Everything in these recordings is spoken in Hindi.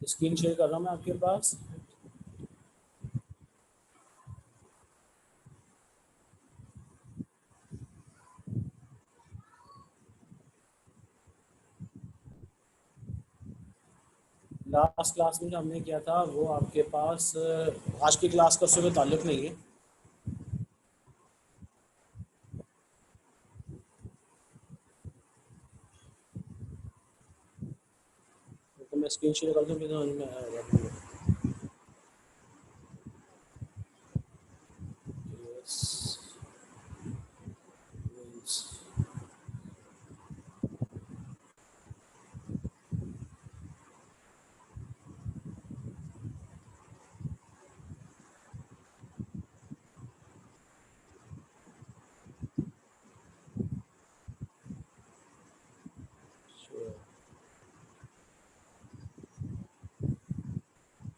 स्क्रीन शेयर कर रहा हूँ मैं आपके पास। लास्ट क्लास में जो हमने किया था वो आपके पास आज की क्लास का उससे कोई ताल्लुक नहीं है। तो मैं स्क्रीन शेयर कर दूँ फिर समझ में आएगा।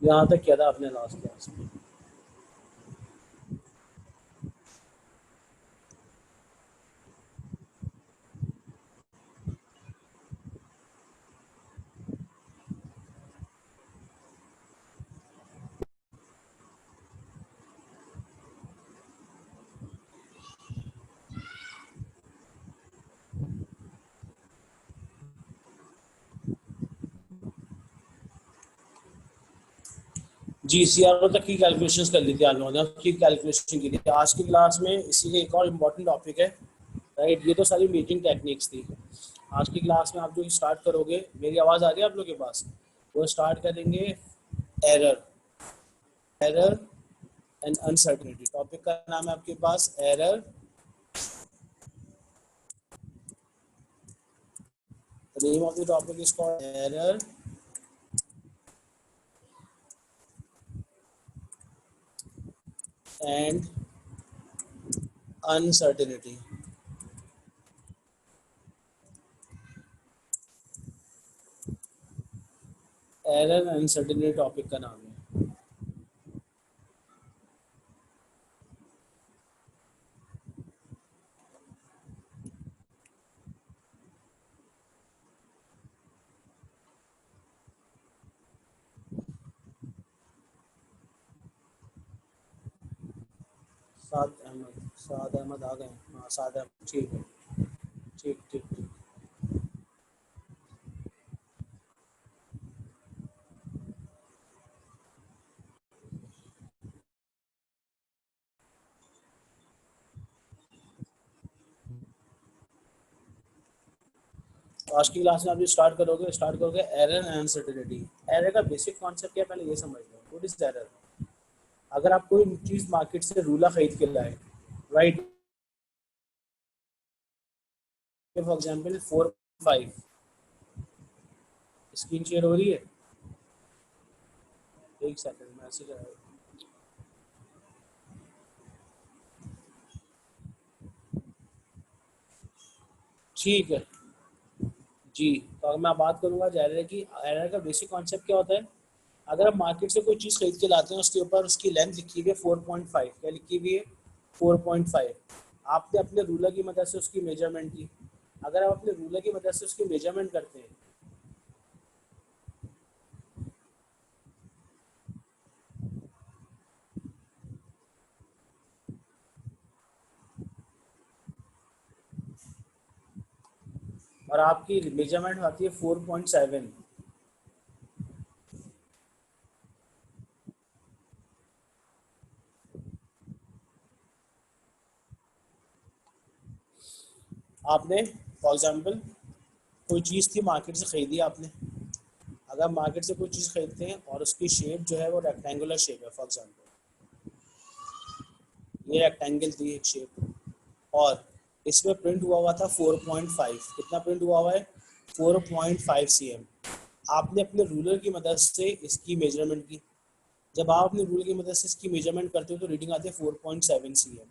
यहाँ तक किया था आपने लास्ट क्लास में। जी सीआरओ तक की कैलकुलेशंस कर ली थी आप लोगों ने, उसकी कैलकुलेशन की थी। आज की क्लास में इसी का एक और इम्पॉर्टेंट टॉपिक है, राइट। ये तो सारी मीटिंग टेक्निक्स थी। आज की क्लास में आप जो स्टार्ट करोगे, मेरी आवाज़ आ रही है आप लोगों के पास? वो स्टार्ट करेंगे error, error and uncertainty. Topic का नाम है आपके पास error, the name of the topic is called error and uncertainty। Error uncertainty topic का नाम है। साद अहमद आ गए। हाँ साद अहमद, ठीक है, ठीक ठीक ठीक। आज की क्लास में आप जो स्टार्ट करोगे एरर एंड अनसर्टेनिटी। एरर का बेसिक कॉन्सेप्ट क्या है पहले ये समझ लो। What is error? अगर आप कोई चीज़ मार्केट से रूला खरीद के लाए, right, for example 4 5, screen share हो रही है? एक सेकंड मैसेज आया। ठीक है जी। तो अगर मैं बात करूंगा एरर की, एरर का बेसिक कॉन्सेप्ट क्या होता है? अगर आप मार्केट से कोई चीज़ खरीद के लाते हैं, उसके ऊपर उसकी लेंथ लिखी हुई है 4.5, क्या लिखी हुई है? 4.5। आपने अपने रूलर की मदद से उसकी मेजरमेंट की। अगर आप अपने रूलर की मदद से उसकी मेजरमेंट करते हैं, और आपकी मेजरमेंट आती है 4.7, आपने फॉर एग्जांपल कोई चीज़ थी मार्केट से खरीदी आपने। अगर मार्केट से कोई चीज़ खरीदते हैं और उसकी शेप जो है वो रेक्टेंगुलर शेप है, फॉर एग्जांपल ये रेक्टेंगल थी एक शेप, और इसमें प्रिंट हुआ हुआ था 4.5। कितना प्रिंट हुआ हुआ है? 4.5 cm। आपने अपने रूलर की मदद से इसकी मेजरमेंट की। जब आप अपने रूलर की मदद से इसकी मेजरमेंट करते हो तो रीडिंग आती है 4.7 cm।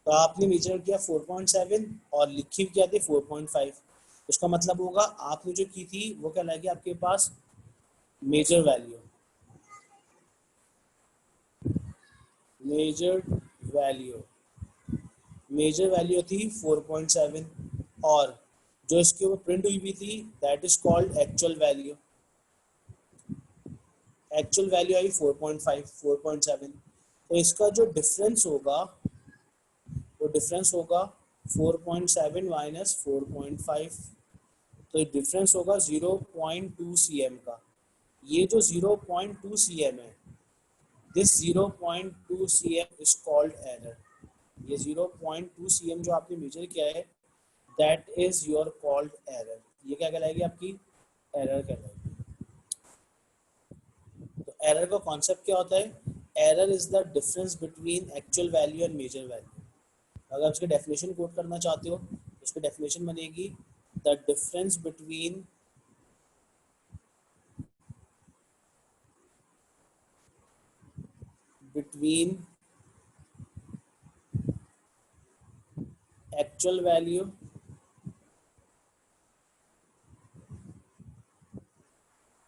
तो आपने मेजर किया 4.7 और लिखी क्या थी 4.5। उसका मतलब होगा आपने जो की थी वो क्या लाएगी आपके पास? Major value, major value, major value थी 4.7, और जो इसके ऊपर प्रिंट हुई भी थी that is called actual value. Actual value आई 4.5 4.7, तो इसका जो डिफरेंस होगा वो डिफरेंस होगा 4.7 माइनस 4.5, तो डिफरेंस होगा 0.2 cm का। ये जो 0.2 cm है, this 0.2 cm is called error. ये 0.2 cm जो आपने मेजर किया है, that is your called error. ये क्या कहलाएगी आपकी? एरर कहलाएगी। तो एरर का कॉन्सेप्ट क्या होता है? Error is the difference between actual value and measure value. अगर आप इसकी डेफिनेशन कोट करना चाहते हो तो उसकी डेफिनेशन बनेगी the difference between actual value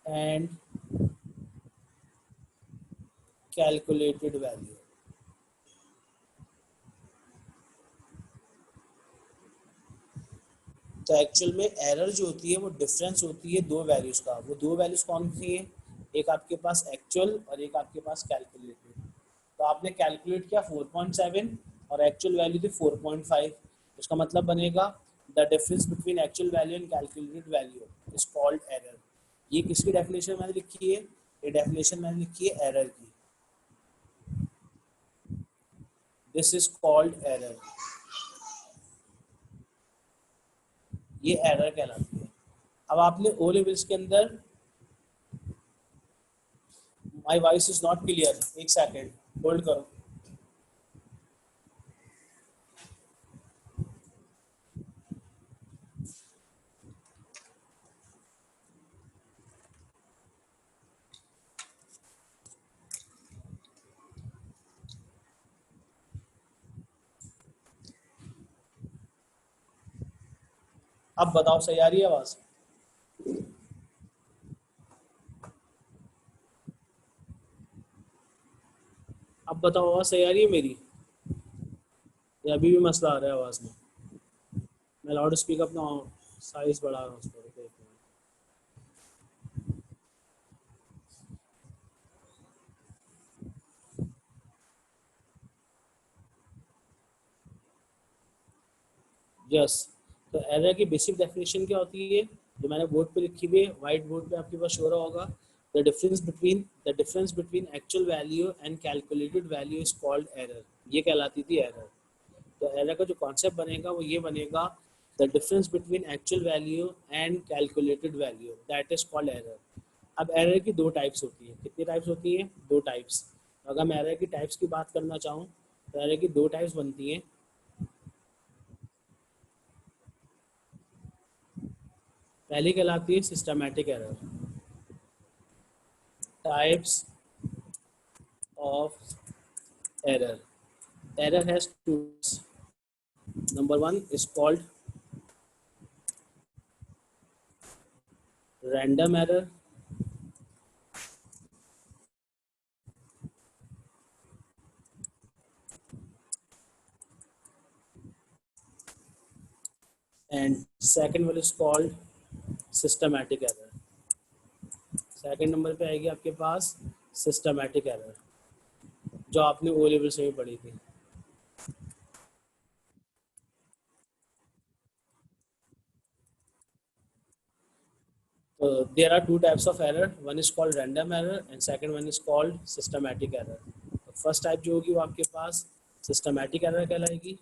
and calculated value. तो एक्चुअल में एरर जो होती है वो डिफरेंस होती है दो वैल्यूज का। वो दो वैल्यूज कौन सी हैं? एक आपके पास एक्चुअल और एक आपके पास कैलकुलेटेड। तो आपने कैलकुलेट किया 4.7 और एक्चुअल वैल्यू थी 4.5। उसका मतलब बनेगा the difference between actual value and calculated value is called error. ये किसकी डेफिनेशन मैंने लिखी है? ये डेफिनेशन मैंने लिखी है एरर की। This is called error. ये एरर कहलाती है। अब आपने ओ लेवल्स के अंदर, my voice is not clear, एक सेकंड होल्ड करो। अब बताओ सही आ रही है आवाज? अब बताओ आवाज सही आ रही है मेरी, या अभी भी मसला आ रहा है आवाज में? मैं लाउड स्पीकर अपना साइज बढ़ा रहा हूँ उसको, रुको एक मिनट। यस। तो एरर की बेसिक डेफिनेशन क्या होती है, जो मैंने बोर्ड पे लिखी हुई है, व्हाइट बोर्ड पे आपके पास शो रहा होगा। The difference between actual value and calculated value is called error. ये कहलाती थी एरर। तो एरर का जो कॉन्सेप्ट बनेगा वो ये बनेगा, the difference between actual value and calculated value, that is called error. अब एरर की दो टाइप्स होती है। कितनी टाइप्स होती है? दो टाइप्स। अगर मैं एरर की टाइप्स की बात करना चाहूँ तो एरर की दो टाइप्स बनती हैं। पहली कहलाती है systematic error. Types of error. Error has two types. Number one is called random error, and second one is called systematic error. Second number पे आएगी आपके पास सिस्टमैटिक एरर, जो आपने ओ लेवल से भी पढ़ी थी। So there are two types of error. One is called random error and second one is called systematic error. तो फर्स्ट टाइप जो होगी वो आपके पास सिस्टमैटिक एरर कहलाएगी,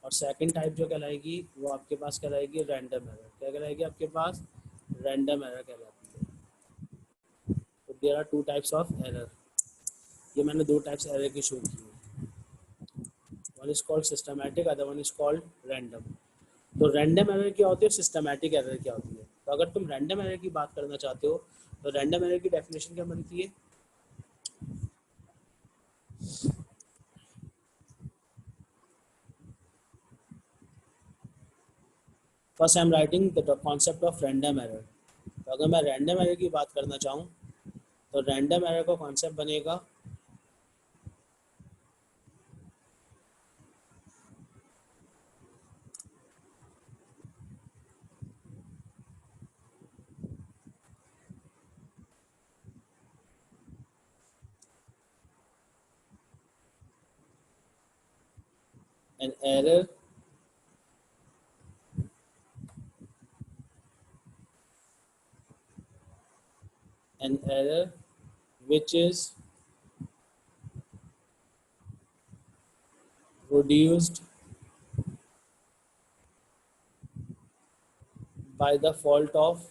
और सेकंड टाइप जो कहलाएगी वो आपके पास कहलाएगी रैंडम एरर। क्या कहलाएगी आपके पास? रैंडम एरर कहलाती है। तो there are two types of error. ये मैंने दो टाइप्स एरर की शो की है। One is called systematic, other one is called random. तो रैंडम एरर क्या होती है, सिस्टमैटिक एरर क्या होती है? तो अगर तुम रैंडम एरर की बात करना चाहते हो तो रैंडम एरर की डेफिनेशन क्या बनती है? First I am writing the concept of random error. तो अगर मैं रैंडम एरर की बात करना चाहूँ तो रैंडम एरर का कॉन्सेप्ट बनेगा, an error which is produced by the fault of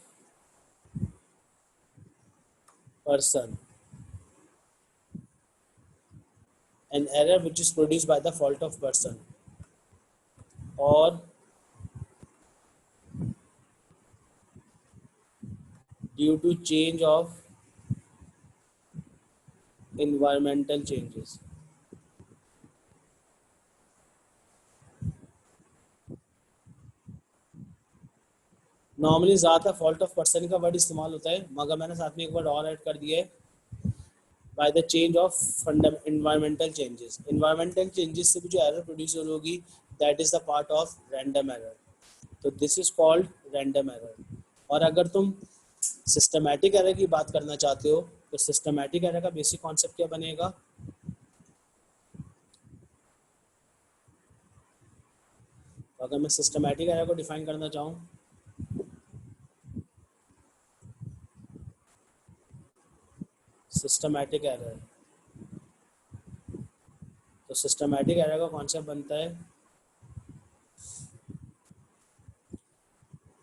person, an error which is produced by the fault of person, or due to change of environmental changes. Normally ज़्यादा फॉल्ट ऑफ पर्सन का वर्ड इस्तेमाल होता है, मगर मैंने साथ में एक वर्ड और ऐड कर दिया है, by the change of environmental changes. Environmental changes से भी जो एरर प्रोड्यूस होगी that is the part of random error. तो this is called random error. और अगर तुम सिस्टमैटिक एरर की बात करना चाहते हो तो सिस्टमैटिक एरर का बेसिक कॉन्सेप्ट क्या बनेगा? अगर मैं सिस्टमैटिक एरर को डिफाइन करना चाहूँ, सिस्टमैटिक एरर, तो सिस्टमैटिक एरर का कॉन्सेप्ट बनता है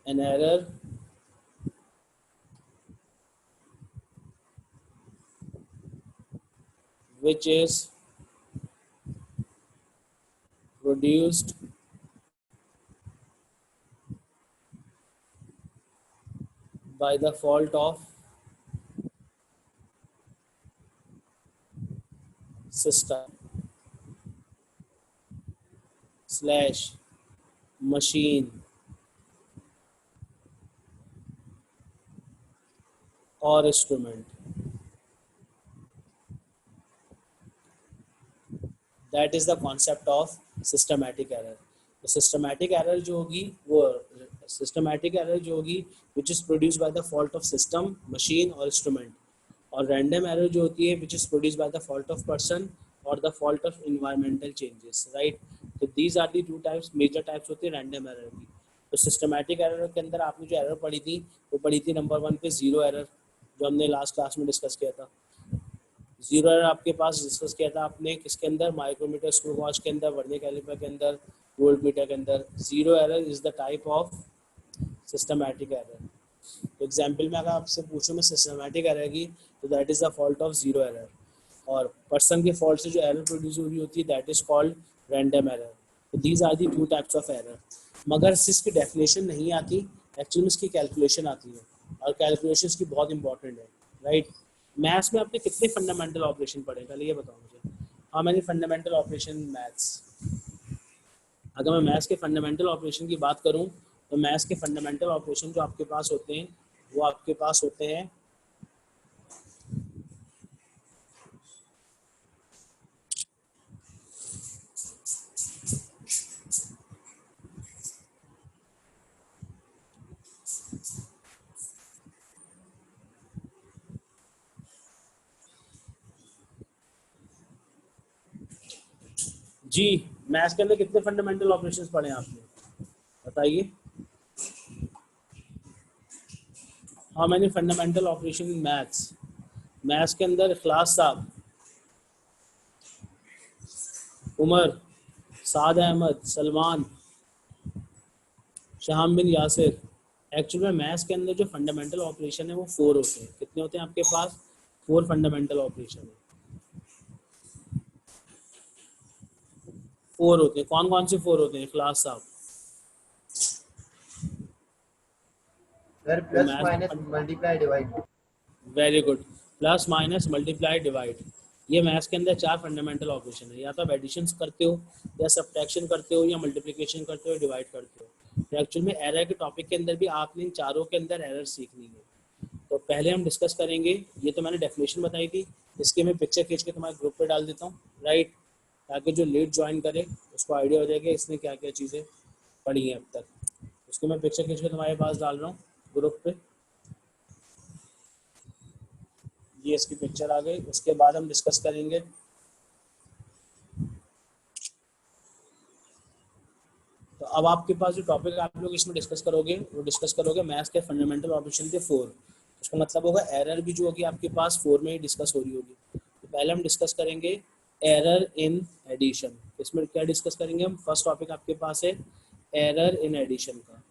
an error which is produced by the fault of system slash machine or instrument. That is the concept of systematic error. तो systematic error जो होगी वो systematic error जो होगी which is produced by the fault of system, machine और instrument. और random error जो होती है which is produced by the fault of person or the fault of environmental changes, right? तो these are the two types, major types होती है random error की. तो systematic error के अंदर आपने जो error पढ़ी थी वो पढ़ी थी नंबर 1 पे जीरो error, जो हमने लास्ट क्लास में डिस्कस किया था. जीरो एरर आपके पास डिस्कस किया था आपने किसके अंदर? माइक्रोमीटर, स्क्रू वॉच के अंदर, वर्नियर कैलिपर के अंदर, वोल्ट मीटर के अंदर. Zero error is the type of systematic error. तो एग्जांपल में अगर आपसे पूछूं मैं सिस्टमैटिक एरर की, तो that is the fault of zero error. और पर्सन के फॉल्ट से जो एरर प्रोड्यूस हो रही होती है that is called random error. तो these are the two types of error. मगर इसकी डेफिनेशन नहीं आती, एक्चुअली में इसकी कैलकुलेशन आती है, और कैलकुलेशन की बहुत इंपॉर्टेंट है, राइट? मैथ्स में आपने कितने फंडामेंटल ऑपरेशन पढ़े, पहले ये बताओ मुझे. How many fundamental operation maths? अगर मैं मैथ्स के फंडामेंटल ऑपरेशन की बात करूं तो मैथ्स के फंडामेंटल ऑपरेशन जो आपके पास होते हैं वो आपके पास होते हैं जी. मैथ्स के अंदर कितने फंडामेंटल ऑपरेशंस पढ़े हैं आपने, बताइए. How many fundamental operation in maths? Maths के अंदर इखलास साहब, उमर, साद अहमद, सलमान, शाम बिन यासिर. एक्चुअली में मैथ्स के अंदर जो फंडामेंटल ऑपरेशन है वो 4 होते हैं. कितने होते हैं आपके पास? 4 फंडामेंटल ऑपरेशन है. 4 होते हैं. कौन कौन से 4 होते हैं क्लास साहब? Plus minus multiply divide. Very good. Plus minus multiply divide, ये मैथ्स के अंदर 4 फंडामेंटल ऑपरेशन है. या तो आप एडिशन करते हो, या सब्ट्रैक्शन करते हो, या मल्टीप्लिकेशन करते हो, डिवाइड करते हो. तो एक्चुअल में एरर के टॉपिक के अंदर भी आपने इन चारों के अंदर एरर सीखनी है. तो पहले हम डिस्कस करेंगे, ये तो मैंने डेफिनेशन बताई थी, इसके मैं पिक्चर खींच के तुम्हारे ग्रुप पे डाल देता हूँ, राइट? ताकि जो लेट ज्वाइन करे उसको आइडिया हो जाएगा इसने क्या क्या चीज़ें पढ़ी हैं अब तक. उसको मैं पिक्चर खींच के तुम्हारे पास डाल रहा हूँ ग्रुप पे. ये इसकी पिक्चर आ गई. उसके बाद हम डिस्कस करेंगे अब आपके पास जो टॉपिक आप लोग इसमें डिस्कस करोगे वो डिस्कस करोगे मैथ्स के फंडामेंटल ऑपरेशन के 4। उसका मतलब होगा एरर भी जो होगी आपके पास 4 में ही डिस्कस हो रही होगी। तो पहले हम डिस्कस करेंगे एरर इन एडिशन। इसमें क्या डिस्कस करेंगे हम? फर्स्ट टॉपिक आपके पास है एरर इन एडिशन का।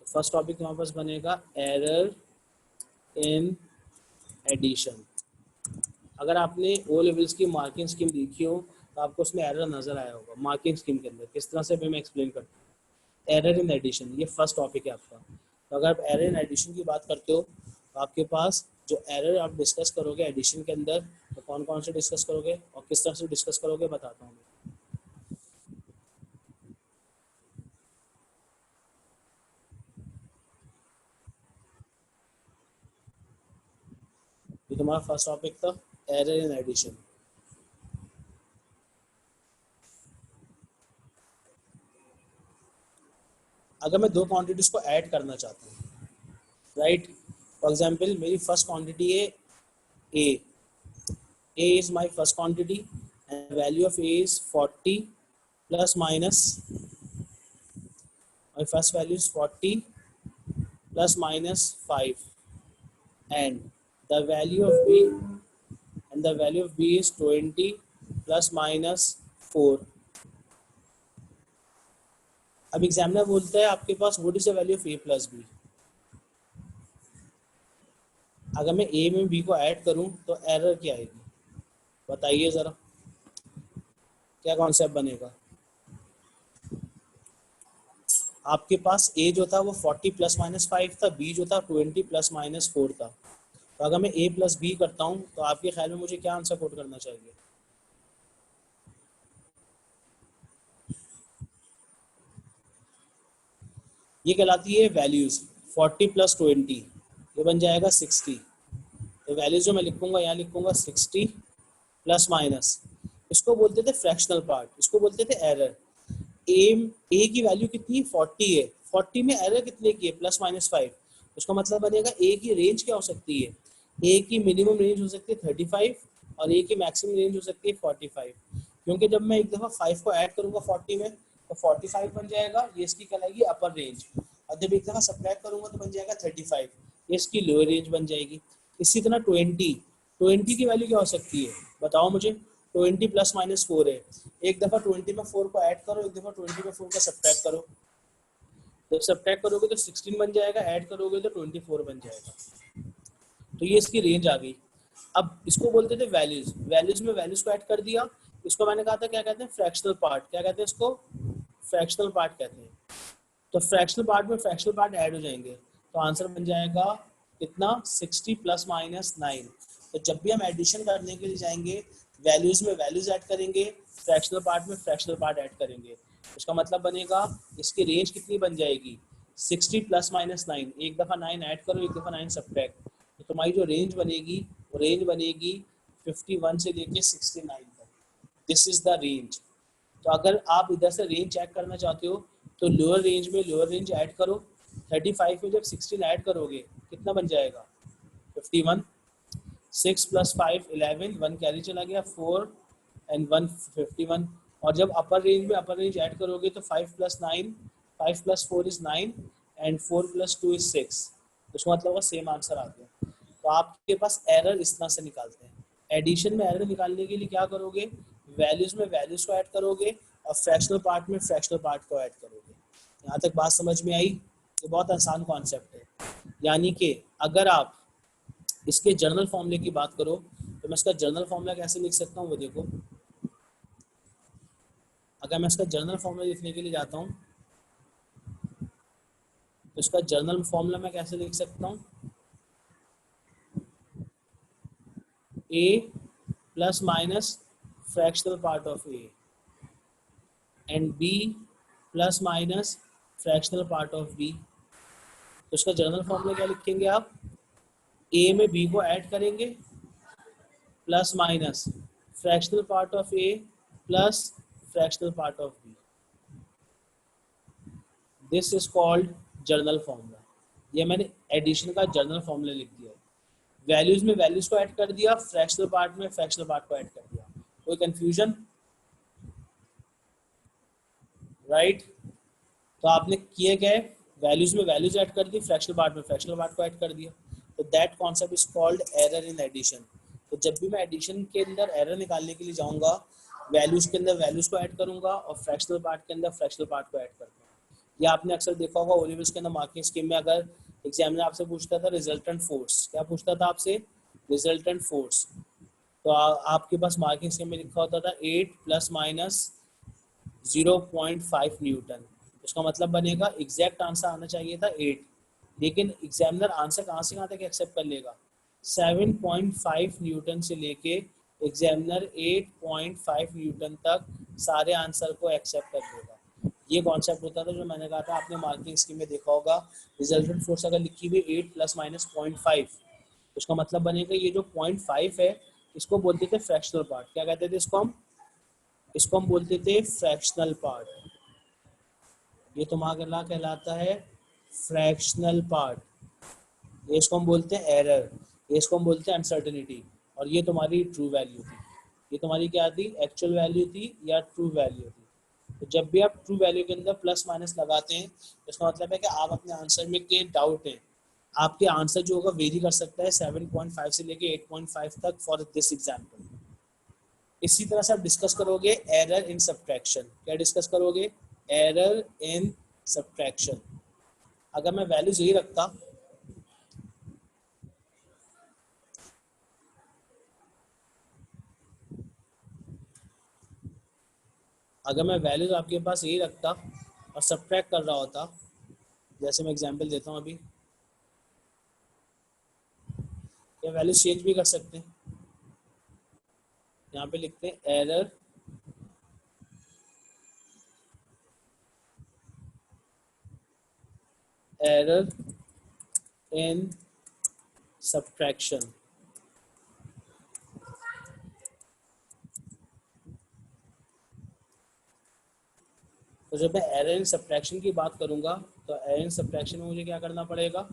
तो फर्स्ट टॉपिक हमारे पास बनेगा एरर इन एडिशन। अगर आपने ओ लेवल्स की मार्किंग स्कीम देखी हो तो आपको उसमें एरर नजर आया होगा मार्किंग स्कीम के अंदर। किस तरह से मैं एक्सप्लेन करता हूँ एरर इन एडिशन, ये फर्स्ट टॉपिक है आपका। तो अगर आप एरर इन एडिशन की बात करते हो तो आपके पास जो एरर आप डिस्कस करोगे एडिशन के अंदर तो कौन कौन से डिस्कस करोगे और किस तरह से डिस्कस करोगे बताता हूँ। ये तुम्हारा फर्स्ट टॉपिक था एरर इन एडिशन। अगर मैं दो क्वांटिटीज को ऐड करना चाहता हूँ, राइट, फॉर एग्जांपल मेरी फर्स्ट क्वांटिटी है ए। A is my first quantity and value of A is 40 plus minus, my first value is 40 plus minus 5 and the value of B is 20 plus minus 4। अब एग्जामिनर बोलता है आपके पास what is the value of A plus B। अगर मैं A में B को ऐड करूं तो एरर क्या आएगी बताइए जरा, क्या कॉन्सेप्ट बनेगा? आपके पास A जो था वो 40 प्लस माइनस 5 था, B जो था 20 प्लस माइनस 4 था। तो अगर मैं A प्लस B करता हूँ तो आपके ख्याल में मुझे क्या आंसर कोट करना चाहिए? ये कहलाती है वैल्यूज। 40 प्लस 20 ये बन जाएगा 60। तो वैल्यूज जो मैं लिखूंगा यहाँ लिखूंगा 60 प्लस माइनस, इसको बोलते थे फ्रैक्शनल पार्ट, इसको बोलते थे एरर। ए की वैल्यू कितनी 40 है, 40 में एरर कितने की है प्लस माइनस 5। उसका मतलब बनेगा ए की रेंज क्या हो सकती है? ए की मिनिमम रेंज हो सकती है 35 और ए की मैक्सिमम रेंज हो सकती है 45। क्योंकि जब मैं एक दफ़ा 5 को ऐड करूंगा 40 में तो 45 बन जाएगा, ये इसकी कहलाएगी अपर रेंज। और जब एक दफ़ा सब्ट्रैक्ट करूंगा तो बन जाएगा 35, ये इसकी लोअर रेंज बन जाएगी। इसी तरह 20 की वैल्यू क्या हो सकती है बताओ मुझे? 20 प्लस माइनस 4 है, एक दफ़ा 20 में 4 को ऐड करो, एक दफ़ा 20 में 4 को सब्ट्रैक्ट करो। जब सब्ट्रैक्ट करोगे तो 16 बन जाएगा, ऐड करोगे तो 24 बन जाएगा। तो ये इसकी रेंज आ गई। अब इसको बोलते थे वैल्यूज। वैल्यूज में वैल्यूज को ऐड कर दिया, इसको मैंने कहा था क्या कहते हैं फ्रैक्शनल पार्ट। क्या कहते हैं इसको? फ्रैक्शनल पार्ट कहते हैं। तो फ्रैक्शनल पार्ट में फ्रैक्शनल पार्ट ऐड हो जाएंगे तो आंसर बन जाएगा कितना 60 प्लस माइनस 9। तो जब भी हम एडिशन करने के लिए जाएंगे वैल्यूज में वैल्यूज ऐड करेंगे, फ्रैक्शनल पार्ट में फ्रैक्शनल पार्ट ऐड करेंगे। उसका मतलब बनेगा इसकी रेंज कितनी बन जाएगी 60 प्लस माइनस 9। एक दफ़ा 9 ऐड करो, एक दफ़ा 9 सब्ट्रैक्ट, तो तुम्हारी जो रेंज बनेगी वो रेंज बनेगी 51 से लेके 69 तक। This is the range. तो अगर आप इधर से रेंज चेक करना चाहते हो तो लोअर रेंज में लोअर रेंज ऐड करो। 35 में जब 16 ऐड करोगे कितना बन जाएगा 51। 6 प्लस 5 11, 1 कैरी चला गया 4 एंड 1 51। और जब अपर रेंज ऐड करोगे तो 5 plus 9, 5 plus 4 is 9 and 4 plus 2 is 6। उसका मतलब होगा सेम आंसर आ गया। तो आपके पास एरर इस तरह से निकालते हैं। एडिशन में एरर निकालने के लिए क्या करोगे? वैल्यूज में वैल्यूज को ऐड करोगे और फ्रैक्शनल पार्ट में फ्रैक्शनल पार्ट को ऐड करोगे। यहाँ तक बात समझ में आई? तो बहुत आसान कॉन्सेप्ट है। यानी कि अगर आप इसके जर्नल फॉर्मूले की बात करो तो मैं इसका जर्नल फॉर्मूला कैसे लिख सकता हूँ वो देखो। अगर मैं इसका जर्नल फॉर्मूला लिखने के लिए जाता हूँ तो इसका जर्नल फॉर्मूला मैं कैसे लिख सकता हूँ? A plus minus fractional part of A and B plus minus fractional part of B. तो इसका जर्नल फॉर्मूला क्या लिखेंगे आप? ए में बी को ऐड करेंगे plus minus fractional part of A plus fractional part of B. This is called general formula. ये मैंने एडिशन का जर्नल फॉर्मूला लिख दिया है। वैल्यूज में वैल्यूज को ऐड कर दिया, फ्रैक्शनल पार्ट में फ्रैक्शनल पार्ट को ऐड कर दिया। कोई कंफ्यूजन? राइट। तो आपने किए गए वैल्यूज में वैल्यूज ऐड कर दी, फ्रैक्शनल पार्ट में फ्रैक्शनल पार्ट को ऐड कर दिया। तो that concept is called error in addition. तो जब भी मैं एडिशन के अंदर एरर निकालने के लिए जाऊंगा, वैल्यूज के अंदर वैल्यूज को ऐड करूंगा और फ्रैक्शनल पार्ट के अंदर फ्रैक्शनल पार्ट को ऐड करूंगा। या आपने अक्सर देखा होगा ओ लेवल्स के अंदर मार्किंग स्कीम में, अगर एग्जामिनर आपसे पूछता था रिजल्टेंट फोर्स, क्या पूछता था आपसे? Resultant force. तो आपके पास मार्किंग स्कीम में लिखा होता था 8 प्लस माइनस 0.5 न्यूटन। उसका मतलब बनेगा एग्जैक्ट आंसर आना चाहिए था 8, लेकिन एग्जामिनर आंसर कहाँ से कहाँ तक एक्सेप्ट कर लेगा? 7.5 न्यूटन से लेके एग्जामिनर 8.5 न्यूटन तक सारे आंसर को एक्सेप्ट कर लेगा। ये कॉन्सेप्ट होता था जो मैंने कहा था, आपने मार्किंग स्कीम में देखा होगा। रिजल्टेंट फोर्स अगर लिखी हुई 8 प्लस माइनस 0.5, उसका मतलब बनेगा ये जो 0.5 है इसको बोलते थे फ्रैक्शनल पार्ट। क्या कहते थे इसको हम बोलते थे फ्रैक्शनल पार्ट। ये तुम्हारा कहलाता है फ्रैक्शनल पार्ट। ये इसको हम बोलते हैं एरर, ये इसको हम बोलते हैं अनसर्टेनिटी। और ये तुम्हारी ट्रू वैल्यू थी। ये तुम्हारी क्या थी? एक्चुअल वैल्यू थी या ट्रू वैल्यू थी। तो जब भी आप ट्रू वैल्यू के अंदर प्लस माइनस लगाते हैं, तो इसका मतलब है कि आप अपने आंसर में के डाउट है। आपके आंसर जो होगा वेरी कर सकता है 7.5 से लेके 8.5 तक फॉर दिस एग्जाम्पल। इसी तरह से आप डिस्कस करोगे एरर इन सब्ट्रैक्शन। क्या डिस्कस करोगे? Error in subtraction. अगर मैं वैल्यूज यही रखता, अगर मैं वैल्यूज आपके पास यही रखता और सब्ट्रैक्ट कर रहा होता, जैसे मैं एग्जांपल देता हूँ अभी, या वैल्यूज चेंज भी कर सकते हैं। यहाँ पे लिखते हैं एरर एरर इन सब्ट्रैक्शन। तो जब मैं एरर इन सब्ट्रैक्शन की बात करूंगा, तो एरर इन सब्ट्रैक्शन में मुझे क्या करना पड़ेगा?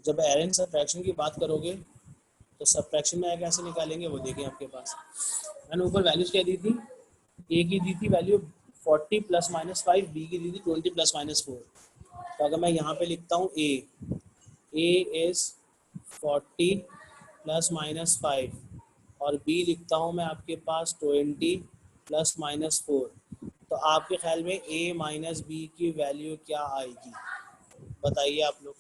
जब एरर इन सब्ट्रैक्शन की बात करोगे, तो सब्ट्रैक्शन में कैसे निकालेंगे वो देखिए आपके पास। मैंने ऊपर वैल्यूज क्या दी थी? ए की दी थी वैल्यू 40 प्लस माइनस 5, बी की दी थी 20 प्लस माइनस 4। तो अगर मैं यहाँ पे लिखता हूँ ए इज 40 प्लस माइनस 5 और बी लिखता हूँ मैं आपके पास 20 प्लस माइनस 4, तो आपके ख्याल में ए माइनस बी की वैल्यू क्या आएगी? बताइए आप लोग।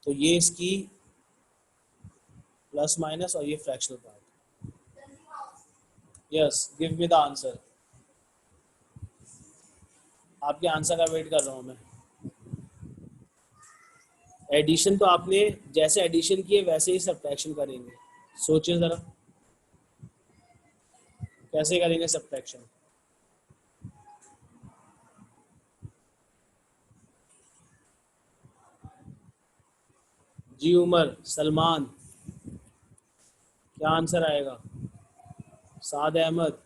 तो ये इसकी प्लस माइनस और ये fractional part. Yes, give me the answer. आपके आंसर का वेट कर रहा हूँ मैं। एडिशन तो आपने जैसे एडिशन किए वैसे ही सब्ट्रैक्शन करेंगे। सोचिए ज़रा, कैसे करेंगे सब्ट्रैक्शन? जी उमर, सलमान, क्या आंसर आएगा? साद अहमद,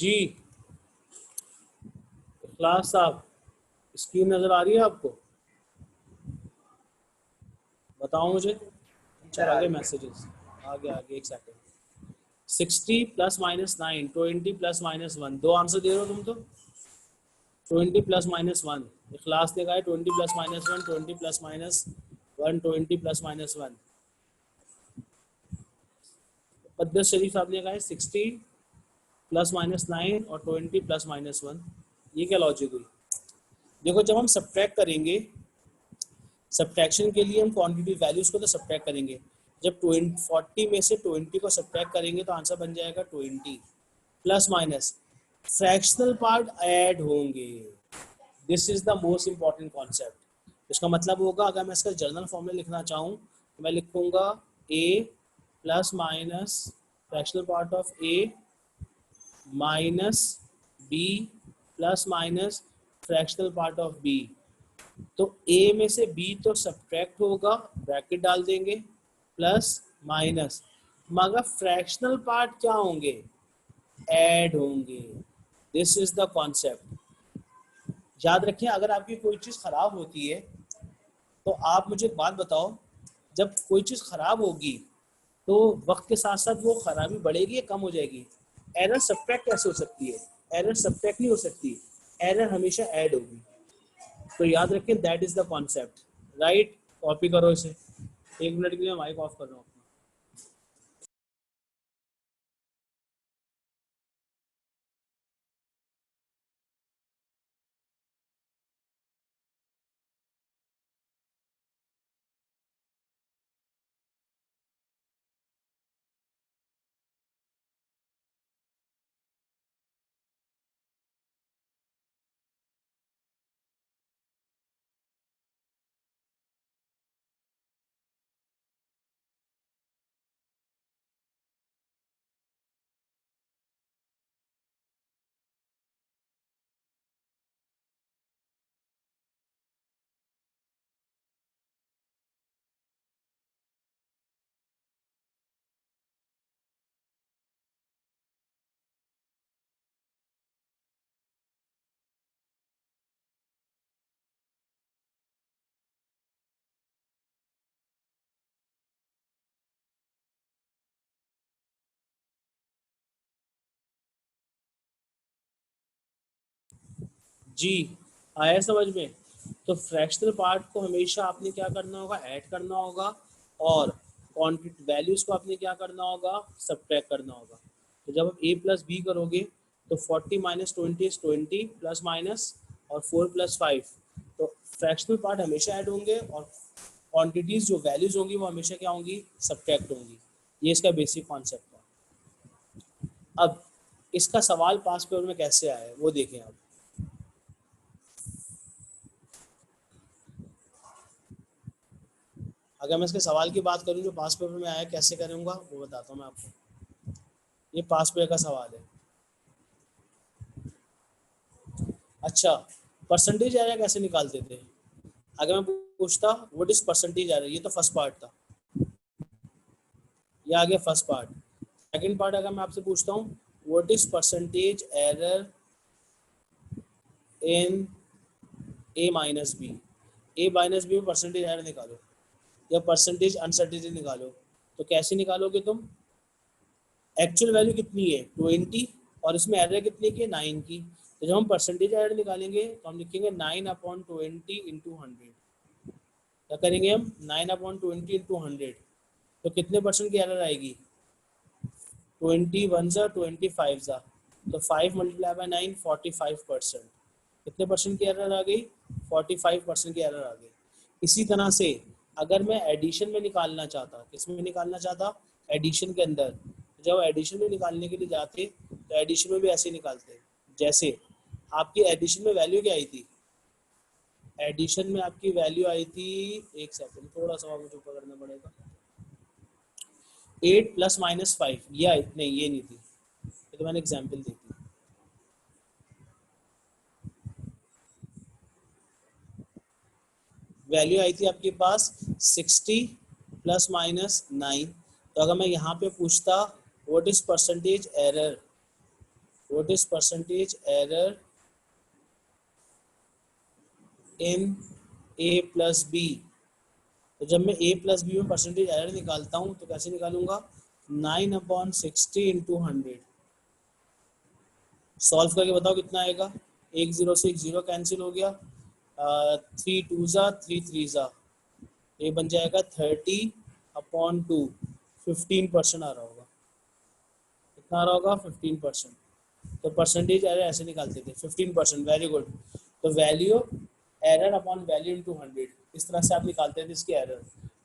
जी इखलास साहब, स्क्रीन नजर आ रही है आपको? बताओ मुझे। अच्छा आगे मैसेजेस, आगे आगे एक second. 60 plus minus 9, 20 plus minus 1, दो आंसर दे रहे हो तुम तो। 20 प्लस माइनस 1, इखलास ने कहा है 20 plus minus 1, 20 plus minus 1, 20 plus minus 1। मुक़द्दस शरीफ साहब ने कहा है 60 प्लस माइनस 9 और 20 प्लस माइनस 1। ये क्या लॉजिक हुई? देखो जब हम सब्ट्रैक्ट करेंगे, सब्ट्रैक्शन के लिए हम क्वांटिटी वैल्यूज को तो सब्ट्रैक्ट करेंगे। जब 40 में से 20 को सब्ट्रैक्ट करेंगे तो आंसर बन जाएगा 20 plus minus fractional part add होंगे। This is the most important concept. इसका मतलब होगा अगर मैं इसका जर्नल फॉर्म में लिखना चाहूँ तो मैं लिखूंगा a plus minus fractional part of a minus b plus minus fractional part of b। तो a में से b तो सब्ट्रैक्ट होगा, ब्रैकेट डाल देंगे, प्लस माइनस, मगर फ्रैक्शनल पार्ट क्या होंगे? ऐड होंगे। This is the concept. याद रखें, अगर आपकी कोई चीज़ खराब होती है तो आप मुझे एक बात बताओ, जब कोई चीज़ खराब होगी तो वक्त के साथ साथ वो खराबी बढ़ेगी या कम हो जाएगी? एरर सब्ट्रैक्ट कैसे हो सकती है? एरर सब्ट्रैक्ट नहीं हो सकती, एरर हमेशा ऐड होगी। तो याद रखें that is the concept, right? Copy करो इसे। एक मिनट के लिए माइक ऑफ कर रहा हूँ। जी आया समझ में? तो फ्रैक्शनल पार्ट को हमेशा आपने क्या करना होगा? ऐड करना होगा, और क्वांटिटी वैल्यूज को आपने क्या करना होगा? सब्ट्रैक्ट करना होगा। तो जब आप a प्लस बी करोगे तो 40 माइनस 20 इज 20 प्लस माइनस और 4 प्लस 5। तो फ्रैक्शनल पार्ट हमेशा ऐड होंगे और क्वांटिटीज जो वैल्यूज होंगी वो हमेशा क्या होंगी? सब्ट्रैक्ट होंगी। ये इसका बेसिक कॉन्सेप्ट है। अब इसका सवाल पास पेपर में कैसे आया है वो देखें आप। अगर मैं इसके सवाल की बात करूं जो पास पेपर में आया, कैसे करूंगा वो बताता हूँ मैं आपको। ये पास पेपर का सवाल है। अच्छा, परसेंटेज एरिया कैसे निकालते थे? अगर मैं पूछता व्हाट इज परसेंटेज एरिया, ये तो फर्स्ट पार्ट था, ये आ गया फर्स्ट पार्ट। सेकंड पार्ट अगर मैं आपसे पूछता हूँ what is percentage error in A minus B, A minus B में परसेंटेज एरर निकालो या परसेंटेज अनसर्टेनिटी निकालो, तो कैसे निकालोगे तुम? एक्चुअल वैल्यू कितनी है? 20, और इसमें एरर कितनी की है? 9 की। तो जब हम परसेंटेज एरर निकालेंगे तो हम लिखेंगे 9/20 इंटू 100। क्या करेंगे हम? 9/20 इंटू 100। तो कितने परसेंट की एरर आएगी? 20 1 ज़ा 25 ज़ा, तो 5 मल्टीप्लाई बाय 9 45%। कितने परसेंट की एरर आ गई? 45% की एरर आ गई। इसी तरह से अगर मैं एडिशन में निकालना चाहता, किसमें निकालना चाहता? एडिशन के अंदर। जब एडिशन में निकालने के लिए जाते तो एडिशन में भी ऐसे निकालते, जैसे आपकी एडिशन में वैल्यू क्या आई थी? एडिशन में आपकी वैल्यू आई थी, एक सेकंड थोड़ा सा मुझे पकड़ना पड़ेगा, 8 प्लस माइनस 5, ये नहीं, ये नहीं थी, ये तो मैंने एग्जाम्पल दी थी। वैल्यू आई थी आपके पास 60 प्लस माइनस 9। तो अगर मैं यहाँ पे पूछता what is percentage error what is percentage error in A plus B. तो जब मैं a प्लस बी में परसेंटेज एरर निकालता हूँ तो कैसे निकालूंगा, 9/60 इंटू 100। सॉल्व करके बताओ कितना आएगा, एक जीरो से एक जीरो कैंसिल हो गया, 3 2 3 3 ये बन जाएगा 30/2। 15% आ रहा होगा, कितना आ रहा होगा 15%। तो परसेंटेज एरर ऐसे निकालते थे 15%। Very good. तो value error upon value into 100, इस तरह से आप निकालते थे इसकी एरर।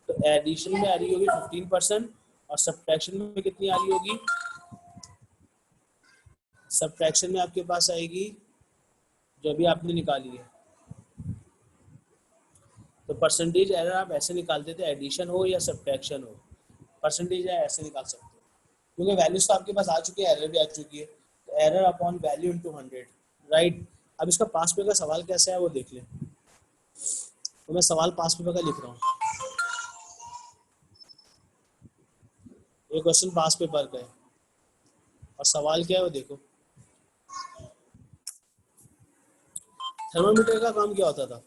तो एडिशन में आ रही होगी 15% और सब्ट्रैक्शन में कितनी आ रही होगी, सब्ट्रैक्शन में आपके पास आएगी जो अभी आपने निकाली है। तो परसेंटेज एरर आप ऐसे निकालते थे, एडिशन हो या सब्ट्रैक्शन हो, परसेंटेज एरर ऐसे निकाल सकते हो क्योंकि वैल्यूज तो आपके पास आ चुकी है, एरर भी आ चुकी है। तो error upon value into 100, right. अब इसका पास पेपर का सवाल कैसा है वो देख लें। तो मैं सवाल पास पेपर का लिख रहा हूँ, ये क्वेश्चन पास पेपर का है और सवाल क्या है वो देखो। थर्मामीटर का काम क्या होता था,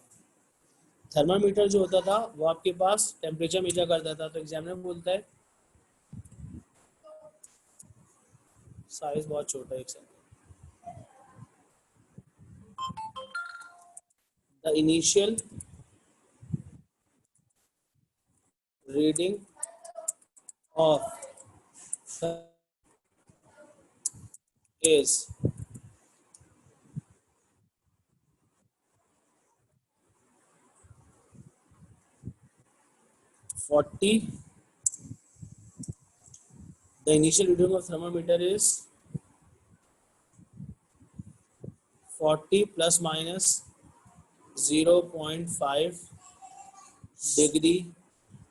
थर्मामीटर जो होता था वो आपके पास टेम्परेचर मेजर करता था। तो एग्जामिनर बोलता है, साइज बहुत छोटा है, एक second. The initial reading of is 40. The initial reading of thermometer is 40 plus minus 0.5 degree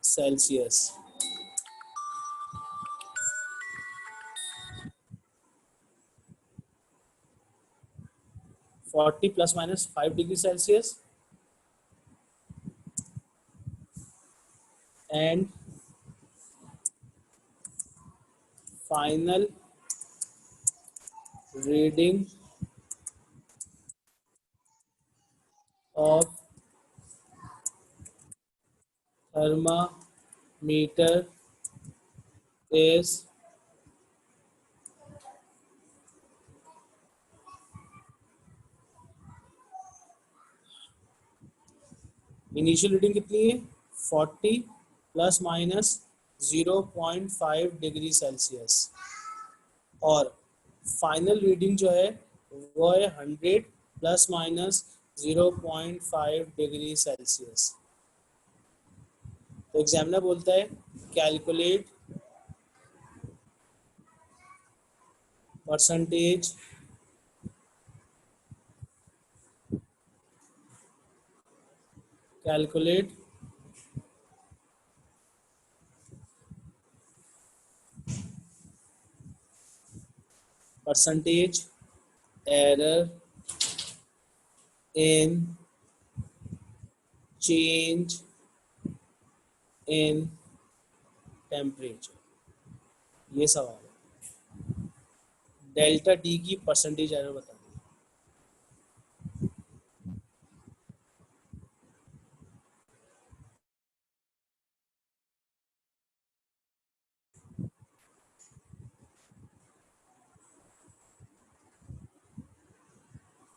Celsius. 40 plus minus 5 degree Celsius and final reading of thermometer is initial reading कितनी है 40 प्लस माइनस 0.5 डिग्री सेल्सियस और फाइनल रीडिंग जो है वो है 100 प्लस माइनस 0.5 डिग्री सेल्सियस। तो एग्जामिनर बोलता है calculate percentage calculate percentage error in change in temperature. ये सवाल है, डेल्टा टी की परसेंटेज एरर बता दो।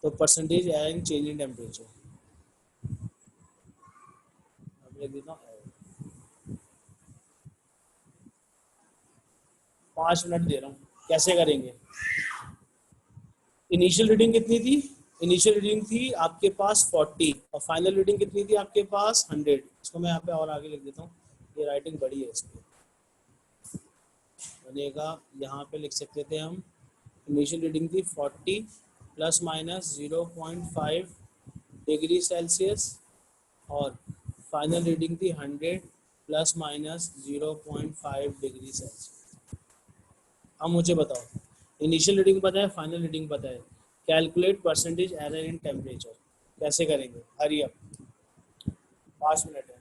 तो percentage error in change in temperature अब लिख देता हूँ। 5 मिनट दे रहा हूँ, कैसे करेंगे। इनिशियल रीडिंग कितनी थी, इनिशियल रीडिंग थी आपके पास 40 और फाइनल रीडिंग कितनी थी आपके पास 100। इसको मैं यहाँ पे और आगे लिख देता हूँ, ये राइटिंग बड़ी है इसकी बनेगा। यहाँ पे लिख सकते थे हम, इनिशियल रीडिंग थी 40 प्लस माइनस 0.5 डिग्री सेल्सियस और फाइनल रीडिंग थी 100 प्लस माइनस 0.5 डिग्री सेल्सियस। अब मुझे बताओ, इनिशियल रीडिंग पता है, फाइनल रीडिंग पता है, calculate percentage error in temperature कैसे करेंगे। हरी अप, 5 मिनट है।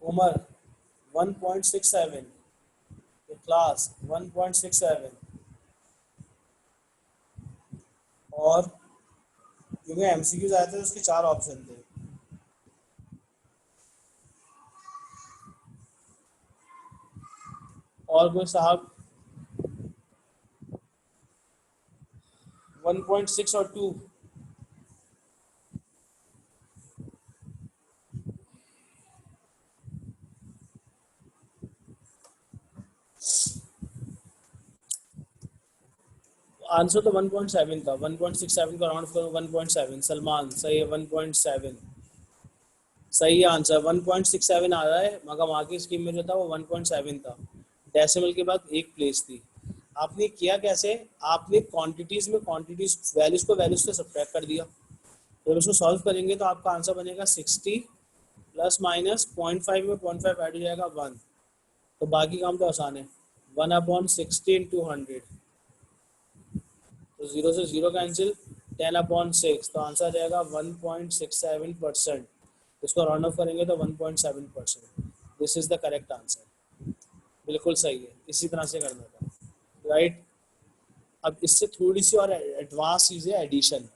उमर 1.67, क्लास 1.67, और क्योंकि एमसीक्यूज आए थे तो उसके 4 ऑप्शन थे। और कोई साहब 1.6 और 2? आंसर तो 1.7 था, 1.67 का राउंड करो 1.7। सलमान सही है, 1.7 सही आंसर। 1.67 आ रहा है, मगर वहाँ की स्कीम में जो था वो 1.7 था। डेसिमल के बाद एक प्लेस थी। आपने किया कैसे, आपने क्वांटिटीज में क्वांटिटीज वैल्यूज को वैल्यूज से सब्ट्रैक्ट कर दिया। जब इसको सॉल्व करेंगे तो आपका आंसर बनेगा 60 प्लस माइनस 0.5 में 0.5 ऐड हो जाएगा 1। तो बाकी काम तो आसान है, 1/60 इंटू 100, तो 0 से 0 कैंसिल, 10/6, तो आंसर आ जाएगा 1.67%। इसको राउंड ऑफ करेंगे तो 1.7%। This is the correct answer. बिल्कुल सही है, इसी तरह से करना था, राइट। अब इससे थोड़ी सी और एडवांस चीज़ है एडिशन।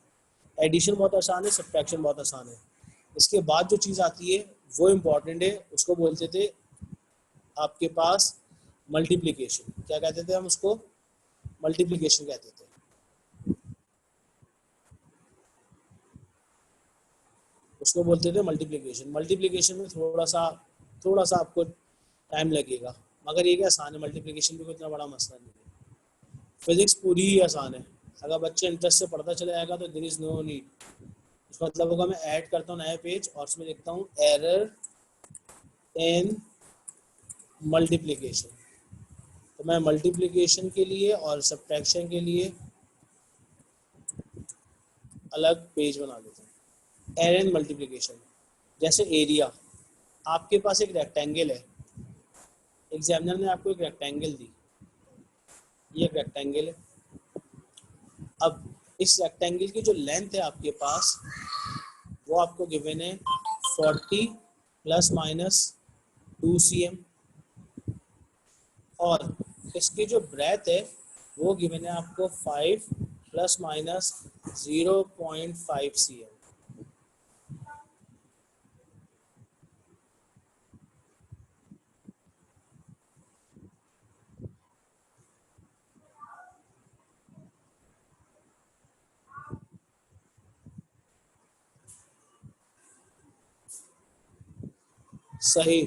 एडिशन बहुत आसान है, सब्ट्रैक्शन बहुत आसान है। इसके बाद जो चीज़ आती है वो इम्पॉर्टेंट है, उसको बोलते थे आपके पास मल्टीप्लिकेशन। क्या कहते थे हम उसको? मल्टीप्लिकेशन कहते थे। उसको बोलते थे मल्टीप्लिकेशन। मल्टीप्लिकेशन में थोड़ा सा आपको टाइम लगेगा, मगर ये क्या आसान है, मल्टीप्लिकेशन भी कोई इतना बड़ा मसला नहीं है। फिजिक्स पूरी ही आसान है, अगर बच्चे इंटरेस्ट से पढ़ता चला जाएगा तो देयर इज नो नीड। उसका मतलब होगा मैं ऐड करता हूँ नया पेज और उसमें लिखता हूँ एरर इन मल्टीप्लिकेशन। तो मैं मल्टीप्लिकेशन के लिए और सब्ट्रैक्शन के लिए अलग पेज बना देता हूँ। एरर इन मल्टीप्लिकेशन, जैसे एरिया, आपके पास एक रेक्टेंगल है, एग्जामिनर ने आपको एक रेक्टेंगल दी, ये एक रेक्टेंगल है। अब इस रेक्टेंगल की जो लेंथ है आपके पास वो आपको गिवन है 40 प्लस माइनस 2 cm, और इसकी जो ब्रेथ है वो गिवन है आपको 5 प्लस माइनस 0.5 cm। सही।